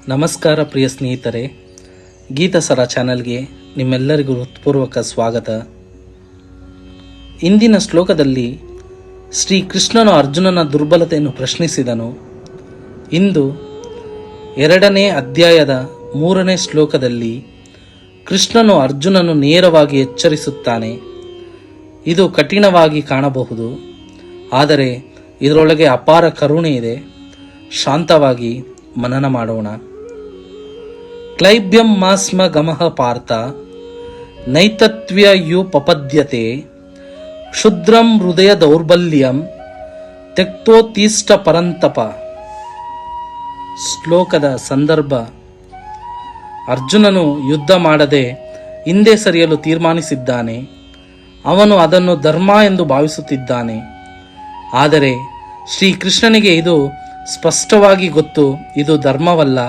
ನಮಸ್ಕಾರ ಪ್ರಿಯ ಸ್ನೇಹಿತರೆ, ಗೀತಸರ ಚಾನೆಲ್ಗೆ ನಿಮ್ಮೆಲ್ಲರಿಗೂ ಹೃತ್ಪೂರ್ವಕ ಸ್ವಾಗತ. ಇಂದಿನ ಶ್ಲೋಕದಲ್ಲಿ ಶ್ರೀ ಕೃಷ್ಣನು ಅರ್ಜುನನ ದುರ್ಬಲತೆಯನ್ನು ಪ್ರಶ್ನಿಸಿದನು. ಇಂದು 2ನೇ ಅಧ್ಯಾಯದ 3ನೇ ಶ್ಲೋಕದಲ್ಲಿ ಕೃಷ್ಣನು ಅರ್ಜುನನು ನೇರವಾಗಿ ಎಚ್ಚರಿಸುತ್ತಾನೆ. ಇದು ಕಠಿಣವಾಗಿ ಕಾಣಬಹುದು, ಆದರೆ ಇದರೊಳಗೆ ಅಪಾರ ಕರುಣೆ ಇದೆ. ಶಾಂತವಾಗಿ ಮನನ ಮಾಡೋಣ. ಕ್ಲೈಬ್ಯಂ ಮಾಸ್ಮ ಗಮಃ ಪಾರ್ಥ ನೈತತ್ವ್ಯುಪಪದ್ಯತೆ ಕ್ಷುದ್ರಂ ಹೃದಯ ದೌರ್ಬಲ್ಯಂ ತ್ಯಕ್ತೋತ್ತೀಷ್ಟ ಪರಂತಪ. ಶ್ಲೋಕದ ಸಂದರ್ಭ: ಅರ್ಜುನನು ಯುದ್ಧ ಮಾಡದೆ ಹಿಂದೆ ಸರಿಯಲು ತೀರ್ಮಾನಿಸಿದ್ದಾನೆ. ಅವನು ಅದನ್ನು ಧರ್ಮ ಎಂದು ಭಾವಿಸುತ್ತಿದ್ದಾನೆ. ಆದರೆ ಶ್ರೀಕೃಷ್ಣನಿಗೆ ಇದು ಸ್ಪಷ್ಟವಾಗಿ ಗೊತ್ತು, ಇದು ಧರ್ಮವಲ್ಲ,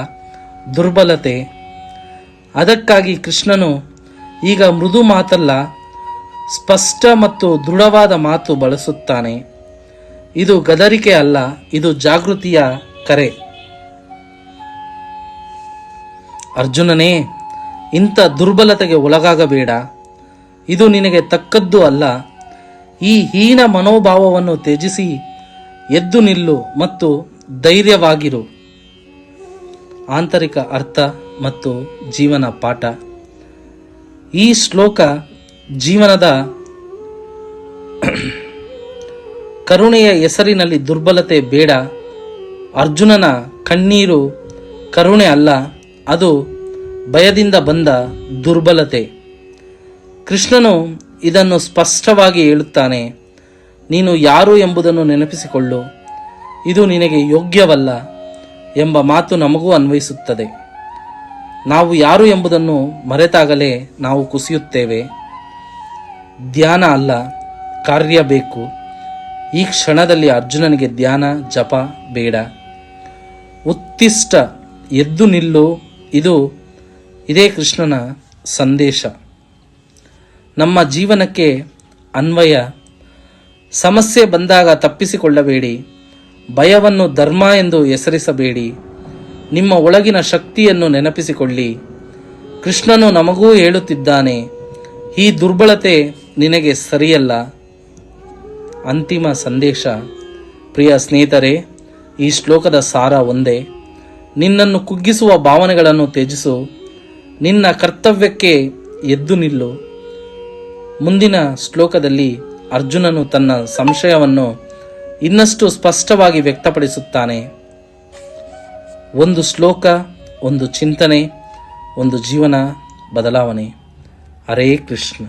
ದುರ್ಬಲತೆ. ಅದಕ್ಕಾಗಿ ಕೃಷ್ಣನು ಈಗ ಮೃದು ಮಾತಲ್ಲ, ಸ್ಪಷ್ಟ ಮತ್ತು ದೃಢವಾದ ಮಾತು ಬಳಸುತ್ತಾನೆ. ಇದು ಗದರಿಕೆ ಅಲ್ಲ, ಇದು ಜಾಗೃತಿಯ ಕರೆ. ಅರ್ಜುನನೇ, ಇಂಥ ದುರ್ಬಲತೆಗೆ ಒಳಗಾಗಬೇಡ. ಇದು ನಿನಗೆ ತಕ್ಕದ್ದು ಅಲ್ಲ. ಈ ಹೀನ ಮನೋಭಾವವನ್ನು ತ್ಯಜಿಸಿ ಎದ್ದು ನಿಲ್ಲು ಮತ್ತು ಧೈರ್ಯವಾಗಿರು. ಆಂತರಿಕ ಅರ್ಥ ಮತ್ತು ಜೀವನ ಪಾಠ. ಈ ಶ್ಲೋಕ ಜೀವನದ ಕರುಣೆಯ ಹೆಸರಿನಲ್ಲಿ ದುರ್ಬಲತೆ ಬೇಡ. ಅರ್ಜುನನ ಕಣ್ಣೀರು ಕರುಣೆ ಅಲ್ಲ, ಅದು ಭಯದಿಂದ ಬಂದ ದುರ್ಬಲತೆ. ಕೃಷ್ಣನು ಇದನ್ನು ಸ್ಪಷ್ಟವಾಗಿ ಹೇಳುತ್ತಾನೆ. ನೀನು ಯಾರು ಎಂಬುದನ್ನು ನೆನಪಿಸಿಕೊಳ್ಳು. ಇದು ನಿನಗೆ ಯೋಗ್ಯವಲ್ಲ ಎಂಬ ಮಾತು ನಮಗೂ ಅನ್ವಯಿಸುತ್ತದೆ. ನಾವು ಯಾರು ಎಂಬುದನ್ನು ಮರೆತಾಗಲೇ ನಾವು ಕುಸಿಯುತ್ತೇವೆ. ಧ್ಯಾನ ಅಲ್ಲ, ಕಾರ್ಯ ಬೇಕು. ಈ ಕ್ಷಣದಲ್ಲಿ ಅರ್ಜುನನಿಗೆ ಧ್ಯಾನ ಜಪ ಬೇಡ. ಉತ್ತಿಷ್ಟ, ಎದ್ದು ನಿಲ್ಲು. ಇದೇ ಕೃಷ್ಣನ ಸಂದೇಶ. ನಮ್ಮ ಜೀವನಕ್ಕೆ ಅನ್ವಯ. ಸಮಸ್ಯೆ ಬಂದಾಗ ತಪ್ಪಿಸಿಕೊಳ್ಳಬೇಡಿ. ಭಯವನ್ನು ಧರ್ಮ ಎಂದು ಹೆಸರಿಸಬೇಡಿ. ನಿಮ್ಮ ಒಳಗಿನ ಶಕ್ತಿಯನ್ನು ನೆನಪಿಸಿಕೊಳ್ಳಿ. ಕೃಷ್ಣನು ನಮಗೂ ಹೇಳುತ್ತಿದ್ದಾನೆ, ಈ ದುರ್ಬಲತೆ ನಿನಗೆ ಸರಿಯಲ್ಲ. ಅಂತಿಮ ಸಂದೇಶ: ಪ್ರಿಯ ಸ್ನೇಹಿತರೆ, ಈ ಶ್ಲೋಕದ ಸಾರ ಒಂದೇ. ನಿನ್ನನ್ನು ಕುಗ್ಗಿಸುವ ಭಾವನೆಗಳನ್ನು ತ್ಯಜಿಸು. ನಿನ್ನ ಕರ್ತವ್ಯಕ್ಕೆ ಎದ್ದು ನಿಲ್ಲು. ಮುಂದಿನ ಶ್ಲೋಕದಲ್ಲಿ ಅರ್ಜುನನು ತನ್ನ ಸಂಶಯವನ್ನು ಇನ್ನಷ್ಟು ಸ್ಪಷ್ಟವಾಗಿ ವ್ಯಕ್ತಪಡಿಸುತ್ತಾನೆ. ಒಂದು ಶ್ಲೋಕ, ಒಂದು ಚಿಂತನೆ, ಒಂದು ಜೀವನ ಬದಲಾವಣೆ. ಹರೇ ಕೃಷ್ಣ.